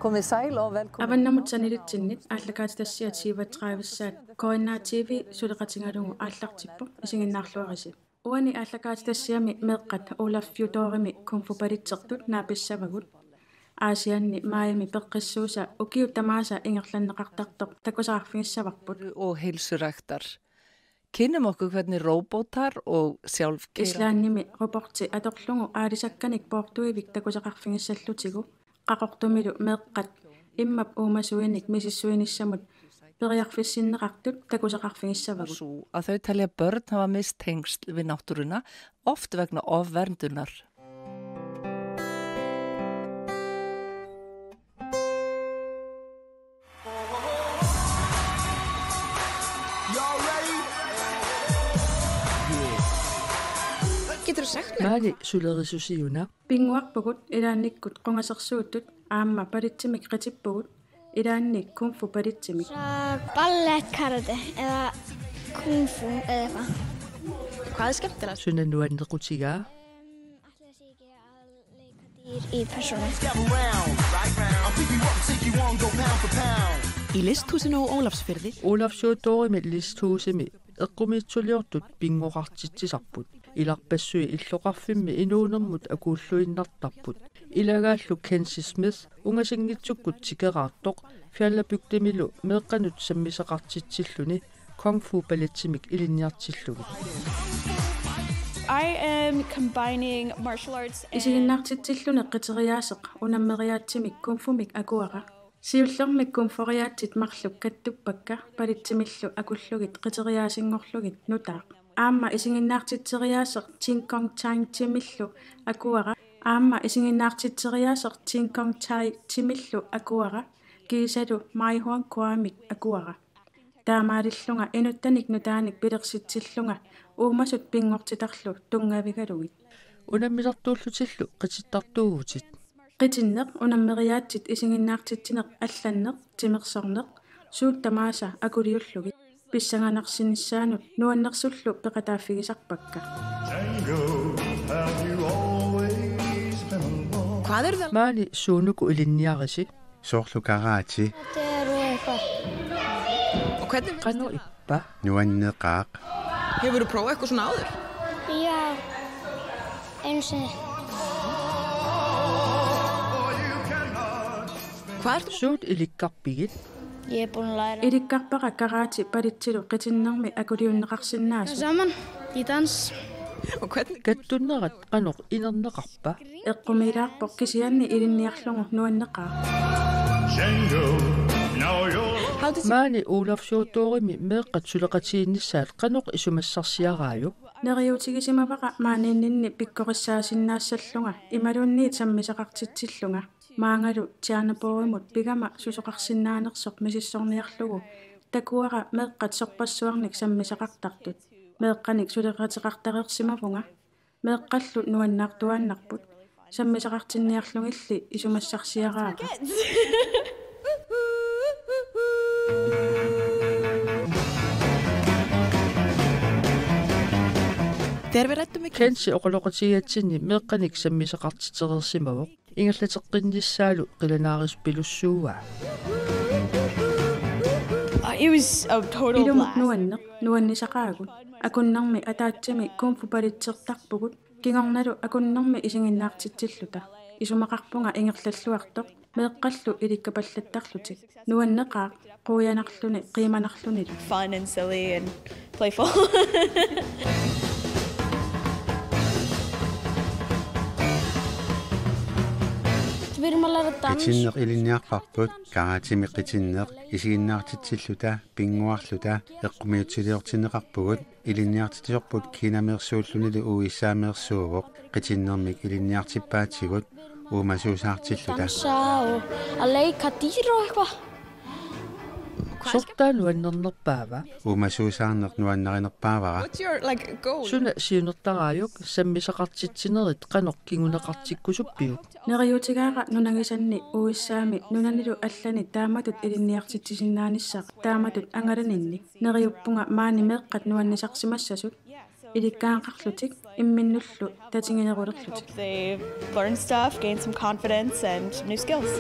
Komið sæl og velkomin. Аваннамутсанилитсиннит ааллакаатитассиатсииватраависсаат коиннаативи сулеқатингалугу ааллартиппо исигиннаарлуариси уани ааллакаатитассиами меэққат улаффиуторими кунфупалитсертут нааписсавагут аасианни маами пеққиссууса укиу тамааса ингерланнеқартартоқ такусаарфигиссаварпут Og heilsuræktar. Kynnum okkur hvernig róbótar og sjálfkeyrandi ислаанними рупорти аторлугу аалисакканик поортуивик такусақарфигиссаллутигу qaqortumilu meeqqat immap uumasuinik misissuinissamut periarfissinneqartut takusaqarfigissavagut að þau telja börn hafa mist tengsl við náttúruna oft vegna ofverndunar. Getur þú sagt mér? Mali sulerisusivuna. pinguarpugut ilaannikkut qungasersuuttut aamma palitsimik qitippugut ilaannik kungfu palitsimik Ballet, karate eða kung fu eða eitthvað. Hvað er skemmtilegast? Sunna nuannequtigaa. Ætli sé ekki að leika dýr í persónu. Í listhúsinu á Ólafsfirði Olafsjótorimi listhusimi eqqumiitsuliortut pingoqartitsisarput. Ilarpassui illoqarfimmi inuunermut akuulluinnartarput. Ilagaallu Kensi Smith ungasingitsukkut tikeraartoq fiallapyktimilu meeqqanut sammiseqartitsilluni Kung Fu balletsimik ilinniartillugit. I am combining martial arts and isiginnaartitsillune qiteriaaseq unammeriaatsimik kungfumik akuara siullermik kungforiaatsit marluk kattuppakka palitsimillu akullugit qiteriaasingorlugit nutaaq aamma isiginnaartitseriaaseq Ting Kong Chang timillu akuara aamma isiginnaartitseriaaseq Ting Kong Chai timillu akuara kiisalu Maihuan Kwamik akuara taamaalillunga inuttanik nutaanik pilersitsillunga uumasut pingortitarlu tungavigalugit Unammilartuullutillu qitittartuugutit. qitinneq unammeriaatsit isiginnaartitsineq allanneq timersorneq suuttamaasa akuliullugit pissanganarsinissaanut nuannersullu peqataafigisarpakka Hvað eru það? Mali suunuku ilinniarisi. Soorlu karaati Þetta eru eitthvað. Og hvernig Qanu ippa. nuanneqaaq hefur þú prófað eitthvað svona áður? Já, einu sinni. Hvað ertu? Suut ilikkarpigit. Ég er búin að læra. ilikkarpara karaati palitsilu qitinnermi akuliunneqarsinnaasut Saman í dans. Og hvernig? Kattunnerat qanoq inerneqarpa. eqqumilaarpoq kisianni ilinniarlungu nuanneqaa Mali Olafsjótorimi meeqqat suleqatiinnissaat qanoq isumassarsiaraajuk. neriutigisimavaqa maaninninni pikkorissaasinnaassallunga imalunniit sammiseqartitsillunga maangalu tiarneporimut pigama susoqarsinnaanersoq misissorniarlugu takuara meeqqat sorpassuarnik sammiseqartartut meeqqanik suleqateqartareersimavunga meeqqallu nuannaartuannarput sammiseqartinniarlungilli isumassarsiaraaqa Þegar við rættum við Kensi oqaloqatigatsinni meeqqanik sammiseqartiterersimavoq ingerlateqqinnissaalu qilanaarispilussuugaa. it was a total ilumut blast. nuanneq nuannisaqaagut akunnermi ataatsimi kungfu palitsertarpugut kingornalu akunnermi isinginnaartitsilluta isumaqarpunga ingerlalluartoq meeqqallu ilikkapallattarlutik nuanneqaaq quuyanarluni qiimanarlunilu Fun and silly and playful. Við erum að læra dans. qitinneq ilinniarparput karaatimi qitinneq isiginnaartitsilluta pinguarluta eqqumiutsiliortinneqarpugut ilinniartitisorput kinamersuullunilu uissaamersuuvoq qitinnermik ilinniartippaatigut uumasuusaartilluta Dansa og að leika dýr og eitthvað. Sortaalu annernerpaava. uumasuusaarneq nuannarinerpaavara What's your goal? Suna siunertaraayuk sammiseqartitsinerit qanoq kingunaqartikkusuppiuk. neriutigaara nunangisanni uissaami nunanilu allani taamatut ilinniartitsisinnaanissaq taamatut angalaninni neriuppunga maani meeqqat nuannisarsimassasut иликкаақарлутик имминнуллу татингинерулерлутик. Hope they learn stuff, gain some confidence and some new skills.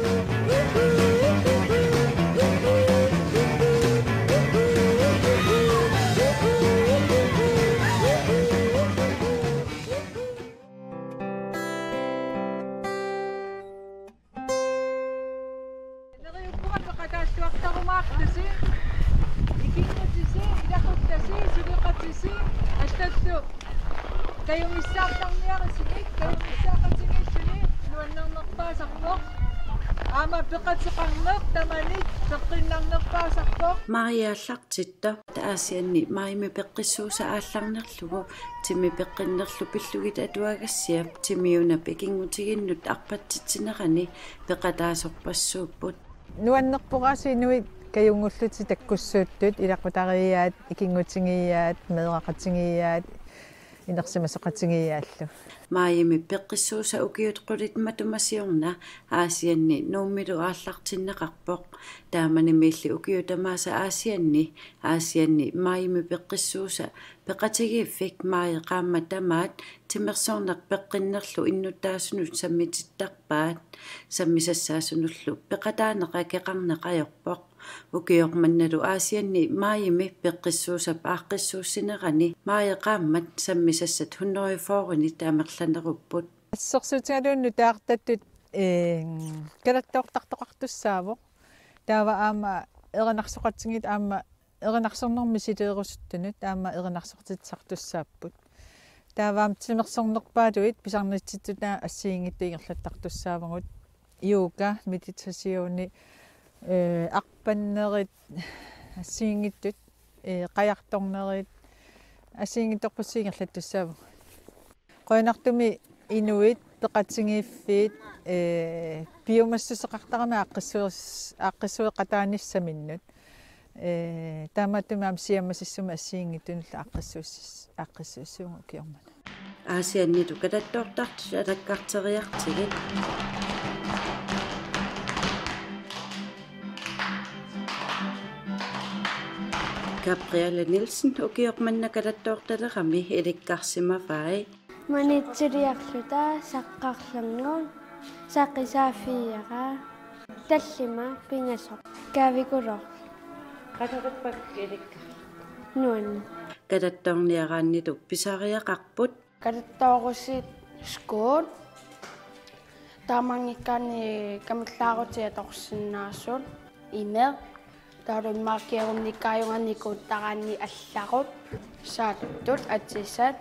Mariaallaqtitta taasianni maimi peqqissuusa aallarnerlugu timi peqqinnerlu pillugit atuagassiap timiuna pikingutiginnut arpatsitsinerani peqataasorpassuupput nuannerpoqasinuit kajungulluti takkussuuttut ilaqutariyaat ikingutigiyaat meeqaqatigiyaat inersimasoqatigiyaаллу maimi peqqissuusa ukiut qulit matumasiorna aasianni nuummilu aallartinneqarpoq taamani miilli ukiutamaasa aasianni maimi peqqissuusa peqatigiiffik maayeqaamma tamaat timersoornaq peqqinnerlu innuttaasunut sammitittarpaat sammisassaasunullu peqataaneqa keqarneqajorpoq ukiormannalu aasianni maayimi peqqissuusap aaqqissuussinerani maayeqaammat sammisassat hunnerifoorini taamerlanerupput ассерсуутигалуунну таартаттут калаттоортартоқартуссаавоқ таава аама эринарсоқатсигит аама эринарсорнэрми силеерусуттунут аама эринарсортитсартуссааппут тааваам тимерсорнерпаалуит писарнитситтунаа ассиингитту ингерлаттартуссаавагут иука медитасиони арпаннерит ассиингиттут қаярторнерит ассиингитторпуссиингерлаттуссаавагут qoinartumi inuit peqatingiiffiit biomassuseqartarama aaqqissueqataanissaminnut taamaatumaam siammasissuma assiingittunulla aaqqissuussiunga ukiormana aasiannitu katattoortartu alakkarteriartigit Gabrielle Nielsen ukiormanna katattoortalerami ilikkarsimavai манитсилиарлута саққарлернуун саққисааффиера таллима пингасо кавикулор qatarippak ilikka нуан katattorniaraannitу pisariaqarput калаттоорусит скуут таамангиккаани камиллаарутиа торсиннаасут имер таалуммаакиарунниккааюнганикуут тараанни алларут сааттут атсисат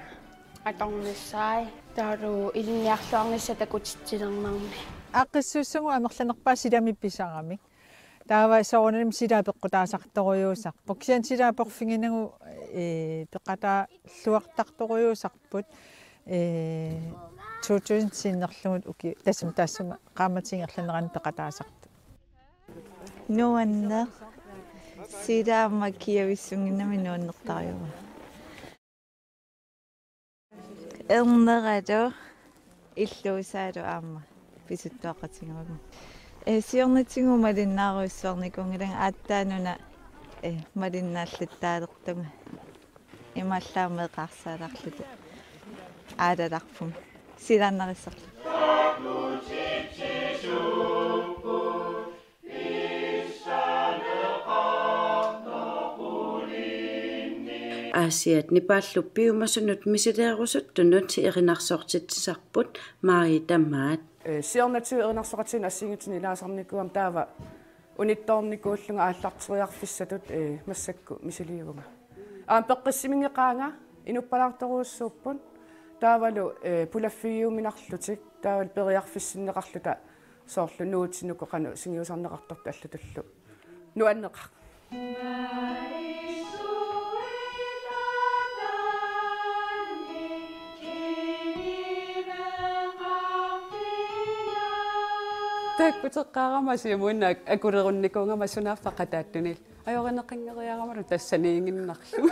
аторнссаи таалу илинниарлуарнисса такутитсилернарми ааqqissuussugу амерланерпаа силами писарамик таава соорним силаапеққутаасарторуйуусарпу кисиан силаапорфингинагу пеқатаа луартарторуйуусарпут 2000 уки тасум тассума qaamatiingerlanerani peqataasartu нуаннер силаамаккиависсунгинами нуаннертариума эрнералу иллуусаалу аама писуттуаққатингерагу сиорнатингу малиннааруиссуарникунгилан ааттаануна малиннааллаттаалертунга ималлаамеэқарсааларлуту аалаларпум силааннериссарлу Asiat nipaallupiumasunut misileerusuttunut erinarsoortitsisarput Mari Tammaat сиорнатиу эринарсоқатсина ассингитсини илаасарникуам таава унитторникууллунга ааллартериарфиссатут массакку мисилиугума аам пеққиссимингеқаанга инуппалаарторуussууппун таавалу пулаффиууминарлутик таавал периарфиссиннеқарлута соорлу нуутсинуку қану сингиусарнеқарторту аллутуллу нуаннеқар таккутеққаарамаси муинна акулерунникунгама сунааффақатааттунил ajorинеқингериарамалу тассаниингиннарлу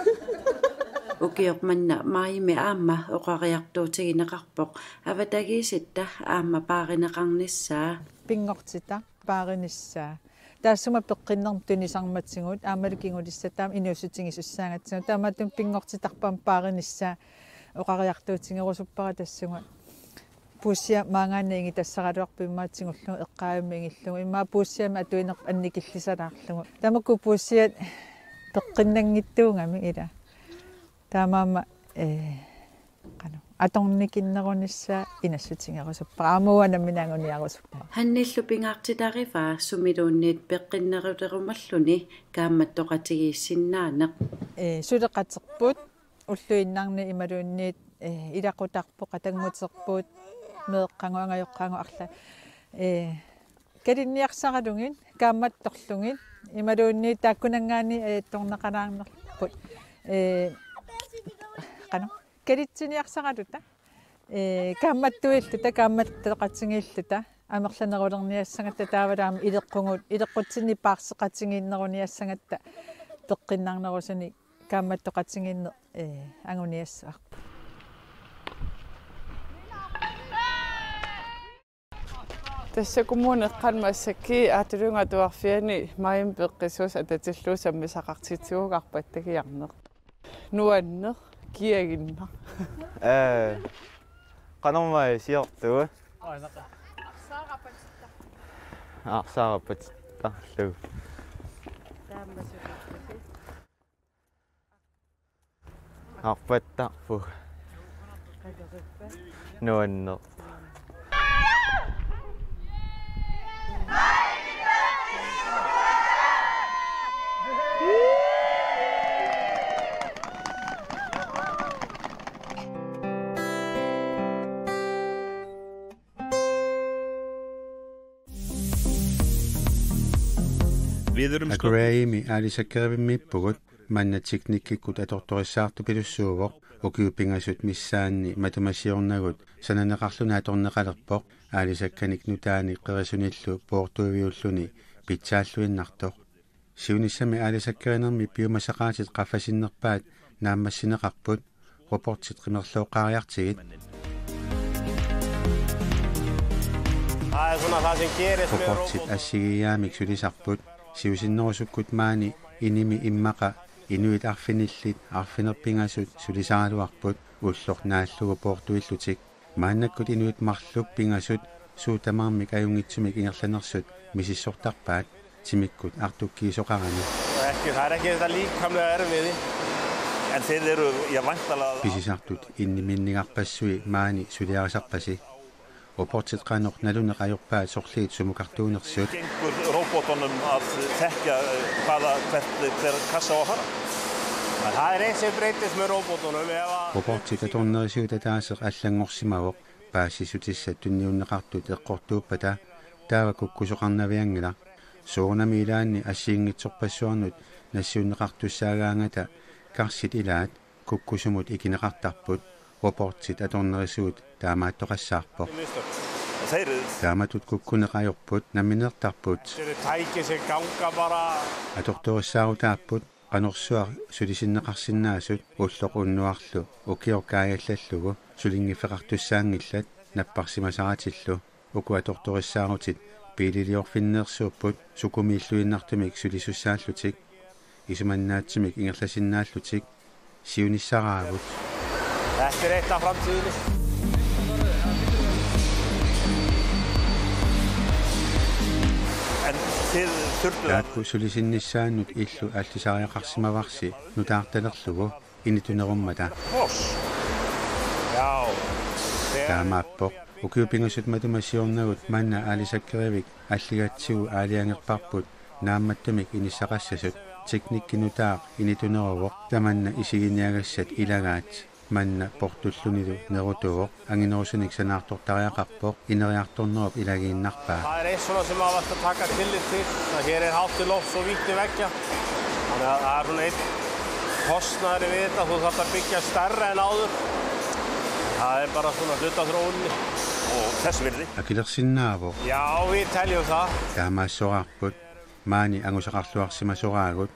ukiormanna maimi aamma oqariartuutigineqarpoq avatagisitta aamma paarineqarnissaa пингортита пааринissaa таассума пеққиннерм тунисарматсигут аамалукингулиссатаам инуусутингисуссаангатсигут таамааттум пингортитарпаам пааринissaa oqariartuutigerusuppaqa tassunga puussia maangaanniingi tassaqaluarpimmaatsingullungu eqqaayummi ingillungu immaa puussiama atuinerp annikillisalaarlugu tamakku puussiat peqqinnanngittuungami ila taamaama qanu atornikinnerunissa inassutigerusuppa aamuanamminaanguniarusuppa hannillu pingaartilariva sumiluunniit peqqinnerulerumalluni kaammattoqatigiissinnaanaq suleqaterput уллуиннарни ималуунниит илақутарпоқ атангутерпуут меэққангуангаёққангу арла калинниарсаралугин каамматторлугин ималуунниит тааккунангаани торнеқалаарнерпут қано калитсиниарсаралута каамматтуиллута каамматтеқатсигииллута амерланерулерниассангатта таавалаама илеққугут илеққутсини паарсеқатсигииннерuniassangатта пеққиннарнерусани каамматтоқатсигиинне ангуниассаа Tässä kommuneqqanmassakki aatulungatuarfiani maim peqqissuus atatilluusammi saqartitsiguuqarpattakiarneq nuanneq kiaginneq qanormai siortuu saarapatittarlu arpattarpu nuanneq Akuraimi aalisakkerivimmiippugut manna teknikkikkut atortorissaartu pilussuuvoq ukiupingasut missaanni matumasiornagut sananeqarluna atorneqalerpoq aalisakkanik nutaani qerisunillu poortuiviulluni pitsaalluinnartoq siunissami aalisakkeриnermi piumasaqaatit qaffasinnerpaat naammassineqarput reportit qimerlooqaariartigit reportit assigiyaamik sulisarput siusinnerusukkut maani inimi immaqa inuit arfinillit arfinerpingasut sulisaaluarput ullornaallugu poortuillutik maannakkut inuit marluk pingasut suutamarmik ajungitsumik ingerlanersut misissortarpaat timikkut artukkiisoqarani pisisartut inniminnigarpassui maani suliarisarpasi reportit qanoq naluneq ajorpaat sorliit sumukartuunersut robotunum að þekkja hver kassa á að fara. Það eins sem breytist með robotunum reportit atornerisuuta taaseq allangorsimavoq paassisutissat tunniunneqartut eqqortuuppata taavakukkusoqarnaviangila soornami ilaanni assiingitsorpassuarnut nassiunneqartussaagaangata karsit ilaat kukkusumut ikineqartarput reportit atornerisuut taamaattoqassaarpoq taamatut kukkuneqajorput namminertarput atortorissaarutaapput qanorsuar sulisinneqarsinnaasut ulloq unnuarlu ukiorkaajallallugu sulingiffeqartussaangillat napparsimasaratillu uku atortorissaarutit piililiorfinneersuupput sukumiilluinnartumik sulisussaallutik isumannaatsimik ingerlasinnaаллутик siunissaraagut Þetta eitt af framtíðinni. En þið þurftuð Taakku sulisinnissaannut illu allisariaqarsimavarsi nutaartalerlugu initunerummata. Já. Taamaappoq ukiupingasut matumasiornagut manna aalisakkerivik alligatsigu aaliangerparput naammattumik inissaqassasut teknikkinutaaq inituneruvoq tamanna isiginiagassat ilagaat manna portullunilu nerutuvoq anginerusunik sanaartortariaqarpoq ineriartornerup ilagiinnarpaa Það eins svona sem að vart að taka tillit til að hér hátt til lofts og vítt til veggja þannig að það svona einn kostnaðurinn við þetta þú þarft að byggja stærra en áður það bara svona hlutaþróuninni og þess virði akilersinnaavoq Já, við teljum það taamaassoraarput maani angusaqarluarsimasoraagut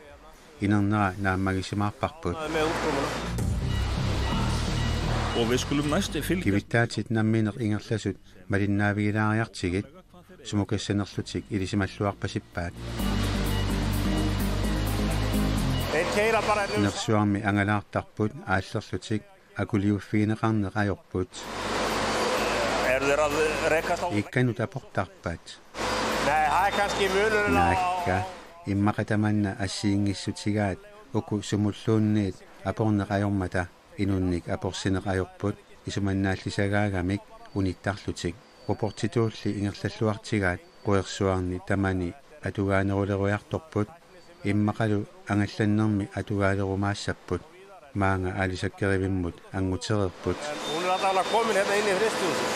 inernera naamagisimaarparput með útkomuna Og vi skulle næste fylke Kivittaatit namminer ingerlasut malinnaavigilariartigit sumukassanerlutik ilisimalluarpasippaat Nersuarmi angalaartarput aallerlutik акулиуффиинеқарнеқajorput икканут апортарпаат Nej, har kanske muneren наакка иммақатаманна ассиингиссутигаат уку сумуллуунниит апорнеқajormata инунник апорсинеқajorput исуманнааллисагаагамик униттарлутик опортитуулли ингерллаллуартигаат қуерсуарни тамани атугаанерулеруйарторпут иммақалу ангалланнерми атугаалерумаассаппут маанга алисаккеривиммут ангутерерпут Hun er der kommet her inde i fristhuset.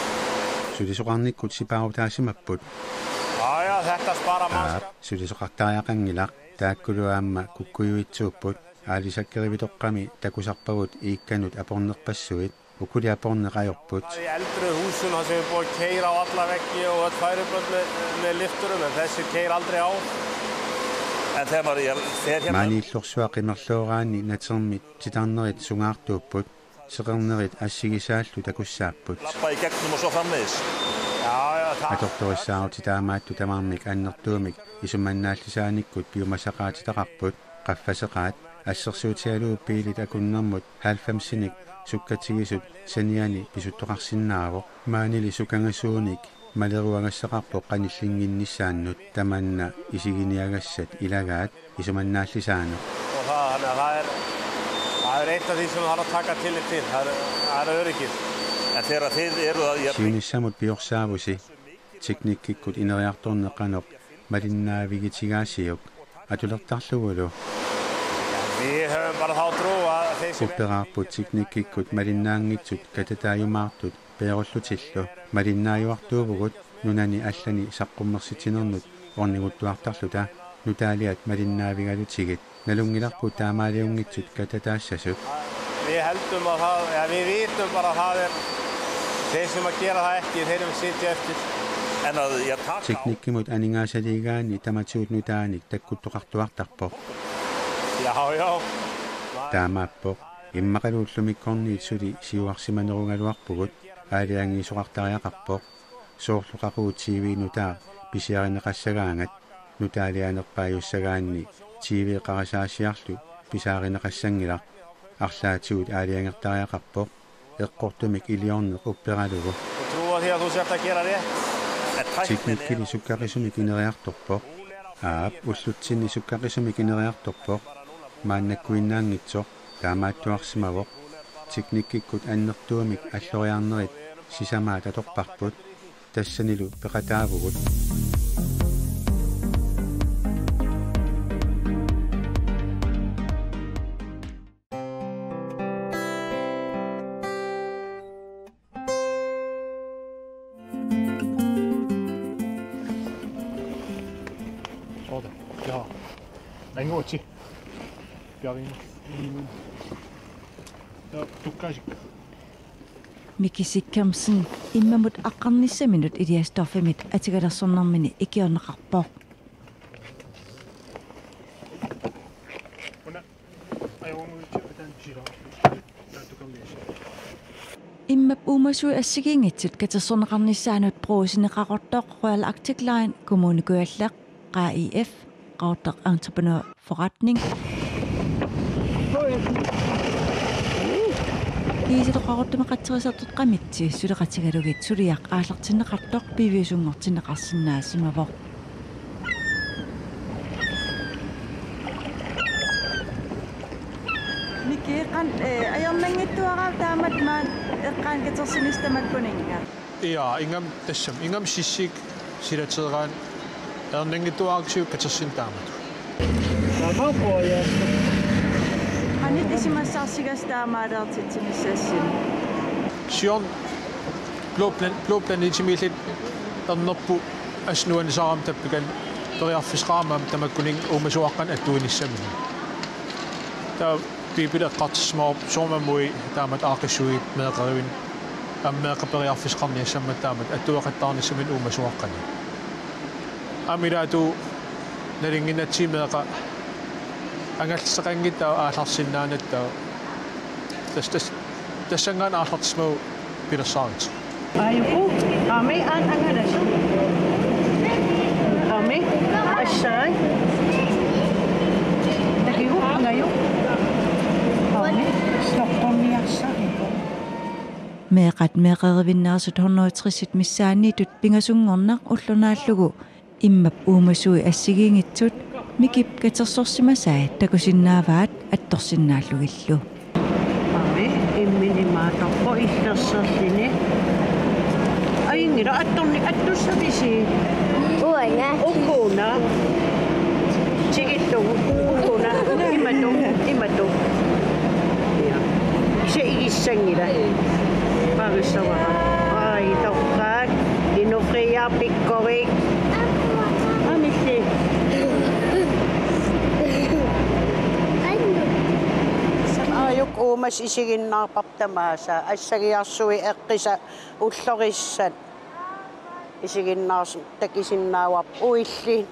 сулисоқарниккут сипаутаасимаппут Ja, þetta sparar manskap. сулисоқартариақангилақ тааккулуаама куккуйуитсууппут алисаккеривитоққами такусарпагут иикканут апорнерпассуит укули апорнеқajorput I eldri húsun har sem búið að keyra á alla veggi og öll færibrönd með lifturum en þessi keyr aldrei á. En þegar maður er hérna мааниллорсуақимерлуораани натермит титарнерит сунгаартууппут seqernerit ассигисааллу такуссааппут lappa í gegnum og svo framvegis. Já, það аторториссаарути таамаатту тамаармик аннертуумик исуманнааллисааниккут пиумасақаатитақарпут qaffasеqaat ассерсуутиалуу пиилит акуннэрмут 90-синик суккатигисут саниани писуттоқарсиннааво маанили сукангассууник малеруагассақарпо qanillingиннissaannut tamanna isiginiagassat ilagaat isumannaallисаана Það er eitt af því sem það þarf að taka tillit til. Það er öryggið. En þegar þið eruð að Siunissamut piorsavusi teknikkikkut ineriartorneqanoq malinnaavigitigaasiuk atulertarlugulu Við höfum bara þá trú að þeir sem Upperaarput teknikkikkut malinnaangitsut katataayumaartut peerullutillu malinnaayuartuuvugut nunani allani saqqummersitinernnut orniguttuartarluta nutaaliat malinnaavigalutigit nalungilarput taamaaliungitsut katataassasut Við heldum að það, við vitum bara að það er þeir sem að gera það ekki, þeir sem sitja eftir. En að ég taka á teknikkimut aningaasaliigaani tamatuut nutaanik takkuttoqartuartarpoq Já. таамааппоқ иммақалууллумиккорниит сули сиуарсиманерунгалуарпугут аалиангиисоқартариақарпоқ соорлуқақуу писиаринеқассагаангат нутаалианерпааюссагаанни тивиқарасаасиарлу писааринеқассангилар арлаатигут аалиангертариақарпоқ эққортумик илиорнеқ уппералугу Trúa því að þú sért að gera rétt. teknikkili sukkaqisumik ineriartorpoq аап уллутсинни суkkaqisumik ineriartorpoq мааннаккуиннаангитсоқ таамааттуарсимавоқ teknikkikкут аннертуумик аллориарнерит сисамаат аторпарпут тассанилу пеқатаавугут Ja, ringe til. Bjørn. Ja, du kan ikke. Mikisikkamsen immamut aqarnissaminut iliastoffimit atigalersornarmini ikiorneqarpoq Immap umasui assigiingitsut katersorneqarnissaanut bruusineqaqortoq Royal Arctic Line kommunikuallaq QIF qauttaq entreprenør forretning Иисилоқарортумеқатсерисартут қамитси сулеқатигалугит сулиақ ааллартиннеқартоқ пивиусунгортиннеқарсинаассимавоқ Микеқан аёрнангиттуараа таамат маан эққаан катерсимистамаккунинга Ja, ingam sissik silateeraan erninngituaarsiu katersintaamatu. Taamappoja. Anit isimassarsigastaamaaleertitsimissaassimi. Sion blå planetimillit ernerpu asnuanisaaram tappikan toriarfisqaamaam tamakkuning uumasuaqqan attuunissamini. Ta pipileqqartismarup soormamui taamat aaqissuit meeqerivin аммеэқапериарфисқарниассаммат таамат аттуақаттаарниссамин уумасуаққани амилаату налингинатсимеэқа ангаллсеқангиттаа аалларсиннаанаттаа тассангаан ааллартисмау пилерсаарит Aiku, ame angalassu. Ame assai. Tahiu ngayu. Ame stopporniassa. meeqat meeqerivinnarsut 160 missaaniitut pingasungornaq ullunaалlugu иммап уумасуи ассигиингитсут микип катерсорсимасаа такусиннааваат атторсиннааллугиллу ами имминимаатарпо иллерсерлини аингила атторни аттуссависи уанга укуна чигитту укуна имату я исе игиссангила пагиссава ай токкаат инуфрия пикковик амиси аюк уумас исигиннаарпартамааса ассагиарсуи эққиса уллорissat исигиннаарс такисиннаавап уилли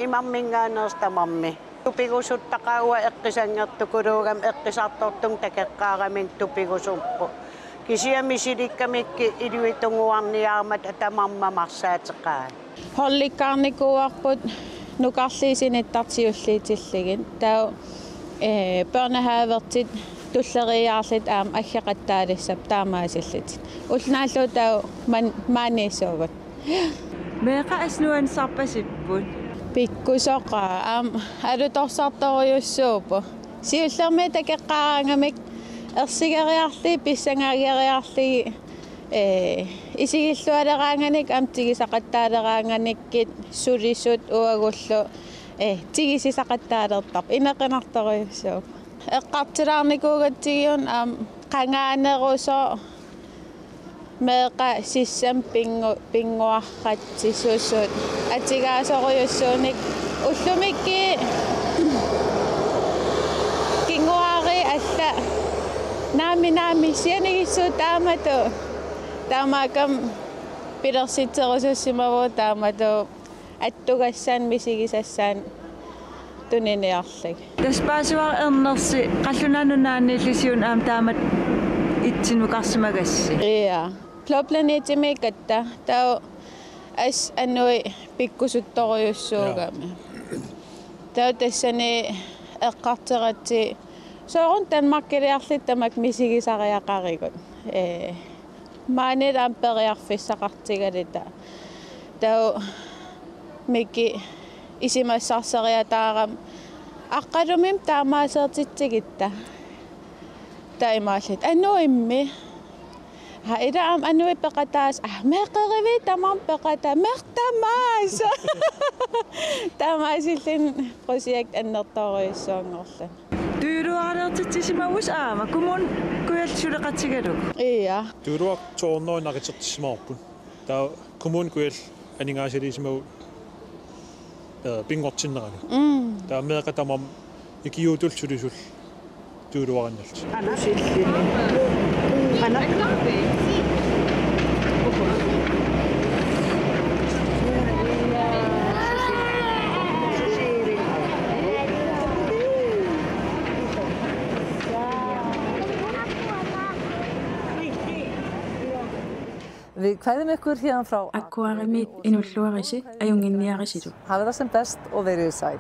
имаммингаанерс тамамми тупигусуттақауа эққисангертукулуугам эққисаартортун такеққаарамин тупигусуппу кисиамисиликкамикки илуитунгуарниаамат атамаммамарсаатеқаа холликкаарникууарпут нукарлиисиниттартиуллиитиллигин таа børnehavertit tulleriaarlit aam aggeqattaalissap taamaasillит улнааллу таа маанисуугут meeqa asnuan sarpasipput pikkusoqa aam alutorsartoruйuссуупу сиуллерми такеққаранgamik ерсигериарли писсангаагериарли исигиллуалераанганик аам тигисақаттаалераанганиккит сулисут уагуллу тигисисақаттаалертарп инеқинарторуйуссуу эққартилаарникуугатсигиун аам қангаанерусо меэқа сиссам пингуарратсисуссуут атигаасоруйуссууник уллумикки кингуари алла наами сианигиссуу таамакам пилерситсерусуссимаву таамату аттугассаан мисигисассаан тунинеарлик таспаасуар ернерси қаллунаанунааниллисиун аам таамат итсинукарсимагасси иа плопланетимикатта таа ас ануи пиккусутторуйуссуугами таа тассани эққартератси соорун танмаркилиарлиттамак мисигисариақаригут маанит ампериарфиссақартигалита таа мики исимассарсариатаарам аққалумим таамаасеертитсигитта таимааллит ануимми хаираам ануи пеқатаас меқериви тамам пеқата мертамаас таамаасиллин прожект аннерторуйуссуунгорла тууруаалертитсимавус аама кумун куялсулеқатигалук иа тууруак тоорнуинақитертисмаарпут таа коммун куял анингаасилисимау пингортиннерани таа меқатамам икиутул сулисул тууруаранналт анусилли ана Við kveðum ykkur hérna frá Akkuarimit inulluarisi ajunginniarisitu. Hafið það sem best og verið sæl.